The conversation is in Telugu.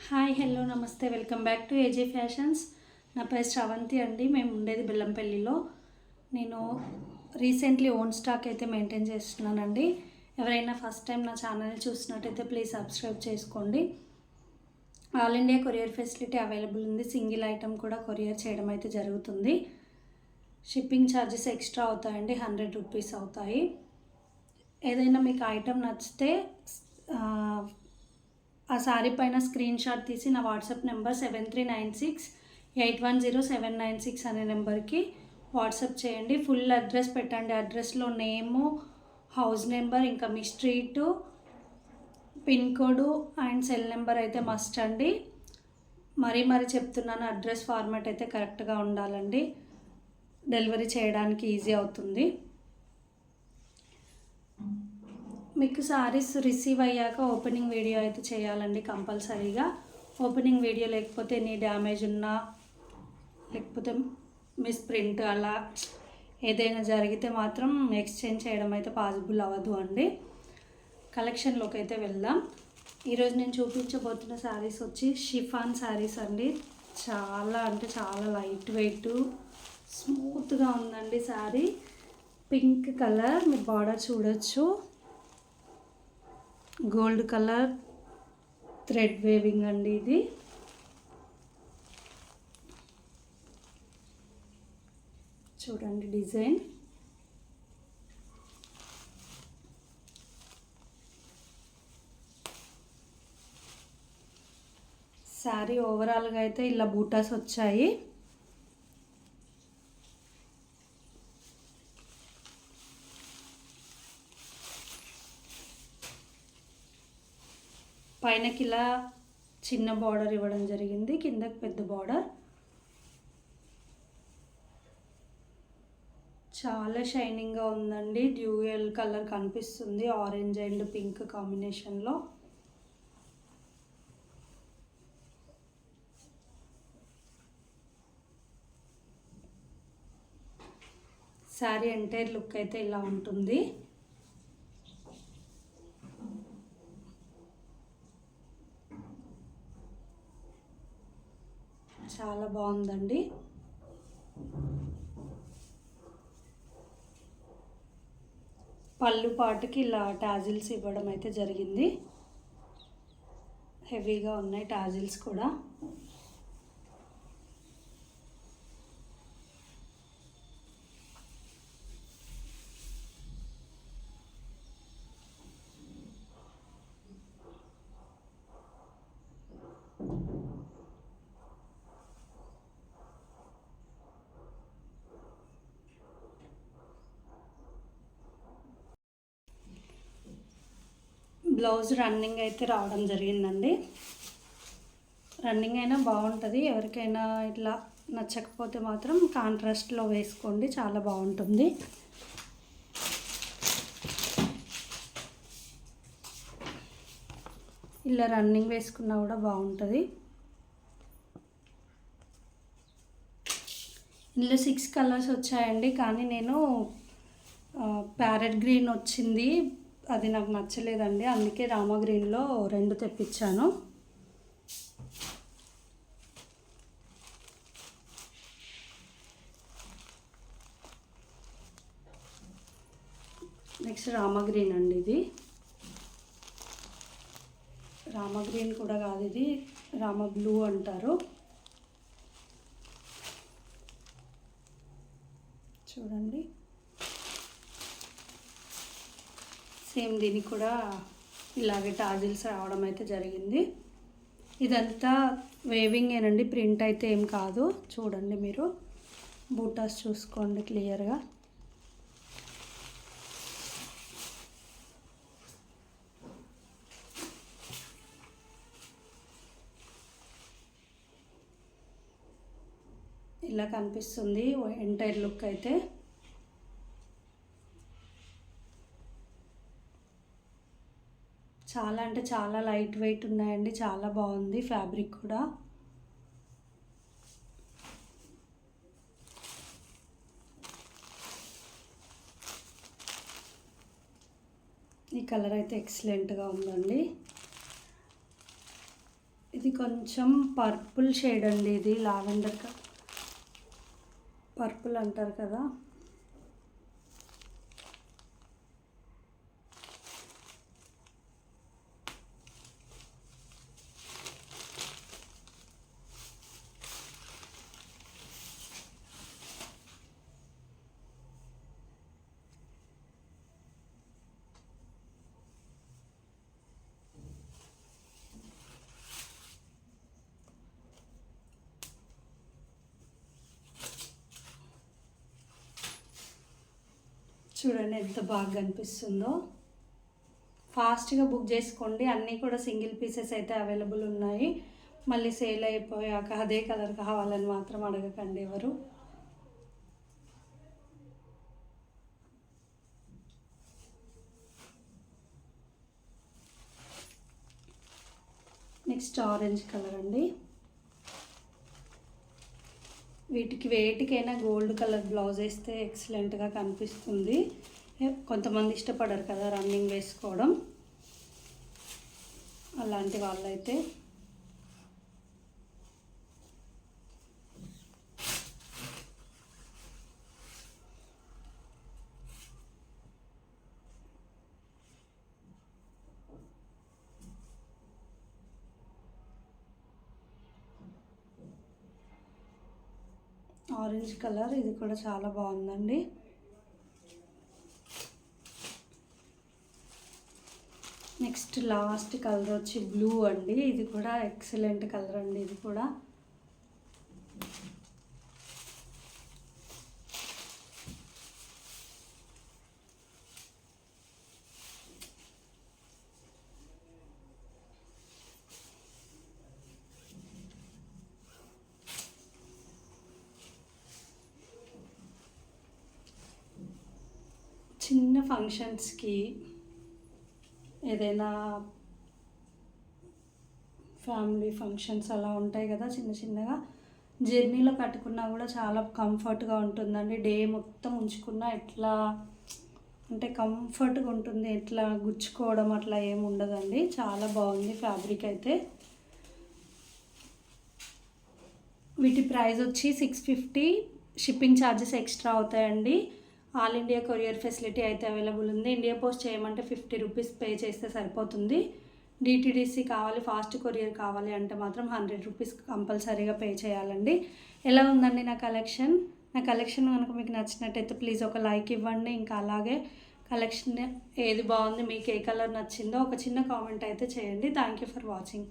హాయ్ హలో నమస్తే వెల్కమ్ బ్యాక్ టు ఏజే ఫ్యాషన్స్. నా పేరు శ్రవంతి అండి. మేము ఉండేది బెల్లంపల్లిలో. నేను రీసెంట్లీ ఓన్ స్టాక్ అయితే మెయింటైన్ చేస్తున్నానండి. ఎవరైనా ఫస్ట్ టైం నా ఛానల్ని చూసినట్టయితే ప్లీజ్ సబ్స్క్రైబ్ చేసుకోండి. All India courier facility available ఉంది. సింగిల్ ఐటమ్ కూడా కొరియర్ చేయడం అయితే జరుగుతుంది. షిప్పింగ్ ఛార్జెస్ ఎక్స్ట్రా అవుతాయండి, 100 రూపీస్ అవుతాయి. ఏదైనా మీకు ఐటమ్ నచ్చితే ఆ శారీ పైన స్క్రీన్ షాట్ తీసి నా వాట్సాప్ నెంబర్ 7396810796 అనే నెంబర్కి వాట్సాప్ చేయండి. ఫుల్ అడ్రస్ పెట్టండి. అడ్రస్లో నేము, హౌస్ నెంబర్, ఇంకా మీ street, pin code and cell number అయితే మస్ట్ అండి. మరీ చెప్తున్నాను, అడ్రస్ ఫార్మాట్ అయితే కరెక్ట్గా ఉండాలండి. డెలివరీ చేయడానికి ఈజీ అవుతుంది. మీకు సారీస్ రిసీవ్ అయ్యాక ఓపెనింగ్ వీడియో అయితే చేయాలండి కంపల్సరీగా. ఓపెనింగ్ వీడియో లేకపోతే ఎనీ డ్యామేజ్ ఉన్నా, లేకపోతే మిస్ ప్రింట్ అలా ఏదైనా జరిగితే మాత్రం ఎక్స్చేంజ్ చేయడం అయితే పాసిబుల్ అవ్వదు అండి. కలెక్షన్లోకి అయితే వెళ్దాం. ఈరోజు నేను చూపించబోతున్న శారీస్ వచ్చి షిఫాన్ శారీస్ అండి. చాలా అంటే చాలా లైట్ వెయిట్, స్మూత్గా ఉందండి శారీ. పింక్ కలర్, మీరు బార్డర్ చూడొచ్చు. గోల్డ్ కలర్ థ్రెడ్ వేవింగ్ అండి ఇది. చూడండి డిజైన్. శారీ ఓవరాల్గా అయితే ఇలా బూటాస్ వచ్చాయి. పైనకి ఇలా చిన్న బార్డర్ ఇవ్వడం జరిగింది, కిందకి పెద్ద బార్డర్. చాలా షైనింగ్గా ఉందండి. డ్యూయల్ కలర్ కనిపిస్తుంది, ఆరెంజ్ అండ్ పింక్ కాంబినేషన్లో. శారీ ఎంటైర్ లుక్ అయితే ఇలా ఉంటుంది. చాలా బాగుందండి. పళ్ళు పాటుకి ఇలా టాజిల్స్ ఇవ్వడం అయితే జరిగింది. హెవీగా ఉన్నాయి టాజిల్స్ కూడా. బ్లౌజ్ రన్నింగ్ అయితే రావడం జరిగిందండి. రన్నింగ్ అయినా బాగుంటుంది. ఎవరికైనా ఇట్లా నచ్చకపోతే మాత్రం కాంట్రాస్ట్లో వేసుకోండి, చాలా బాగుంటుంది. ఇలా రన్నింగ్ వేసుకున్నా కూడా బాగుంటుంది. ఇందులో 6 కలర్స్ వచ్చాయండి, కానీ నేను ప్యారెట్ గ్రీన్ వచ్చింది, అది నాకు నచ్చలేదండి. అందుకే రామా గ్రీన్లో 2 తెప్పించాను. నెక్స్ట్ రామా గ్రీన్ అండి. ఇది రామా గ్రీన్ కూడా కాదు, ఇది రామా బ్లూ అంటారు. చూడండి, సేమ్ దీనికి కూడా ఇలాగే టాజిల్స్ రావడం అయితే జరిగింది. ఇదంతా వేవింగేనండి, ప్రింట్ అయితే ఏం కాదు. చూడండి, మీరు బూటాస్ చూసుకోండి క్లియర్గా. ఇలా కనిపిస్తుంది ఎంటైర్ లుక్ అయితే. చాలా అంటే చాలా లైట్ వెయిట్ ఉన్నాయండి, చాలా బాగుంది ఫ్యాబ్రిక్ కూడా. ఈ కలర్ అయితే ఎక్సలెంట్గా ఉందండి. ఇది ఇది కొంచెం పర్పుల్ షేడ్ అండి, ఇది లావెండర్ పర్పుల్ అంటారు కదా. చూడండి ఎంత బాగా కనిపిస్తుందో. ఫాస్ట్గా బుక్ చేసుకోండి, అన్నీ కూడా సింగిల్ పీసెస్ అయితే అవైలబుల్ ఉన్నాయి. మళ్ళీ సేల్ అయిపోయాక అదే కలర్ కావాలని మాత్రం అడగకండి ఎవరు. నెక్స్ట్ ఆరెంజ్ కలర్ అండి. వీటికి వేటికైనా గోల్డ్ కలర్ బ్లౌజ్ వేస్తే ఎక్సలెంట్గా కనిపిస్తుంది. కొంతమంది ఇష్టపడరు కదా రన్నింగ్ వేసుకోవడం, అలాంటి వాళ్ళైతే ఆరెంజ్ కలర్, ఇది కూడా చాలా బాగుందండి. నెక్స్ట్ లాస్ట్ కలర్ వచ్చి బ్లూ అండి, ఇది కూడా ఎక్సలెంట్ కలర్ అండి. ఇది కూడా చిన్న ఫంక్షన్స్కి ఏదైనా ఫ్యామిలీ ఫంక్షన్స్ అలా ఉంటాయి కదా, చిన్న చిన్నగా జర్నీలో కట్టుకున్నా కూడా చాలా కంఫర్ట్గా ఉంటుందండి. డే మొత్తం ఉంచుకున్నా ఎట్లా అంటే కంఫర్ట్గా ఉంటుంది, ఎట్లా గుచ్చుకోవడం అట్లా ఏమి ఉండదండి. చాలా బాగుంది ఫ్యాబ్రిక్ అయితే. వీటి ప్రైస్ వచ్చి 650, షిప్పింగ్ ఛార్జెస్ ఎక్స్ట్రా అవుతాయండి. ఆల్ ఇండియా కొరియర్ ఫెసిలిటీ అయితే అవైలబుల్ ఉంది. ఇండియా పోస్ట్ చేయమంటే 50 రూపీస్ పే చేస్తే సరిపోతుంది. డిటీడీసీ కావాలి, ఫాస్ట్ కొరియర్ కావాలి అంటే మాత్రం 100 రూపీస్ కంపల్సరీగా పే చేయాలండి. ఎలా ఉందండి నా కలెక్షన్ కనుక మీకు నచ్చినట్టయితే ప్లీజ్ ఒక లైక్ ఇవ్వండి. ఇంకా అలాగే కలెక్షన్ ఏది బాగుంది, మీకు ఏ కలర్ నచ్చిందో ఒక చిన్న కామెంట్ అయితే చేయండి. Thank you for watching.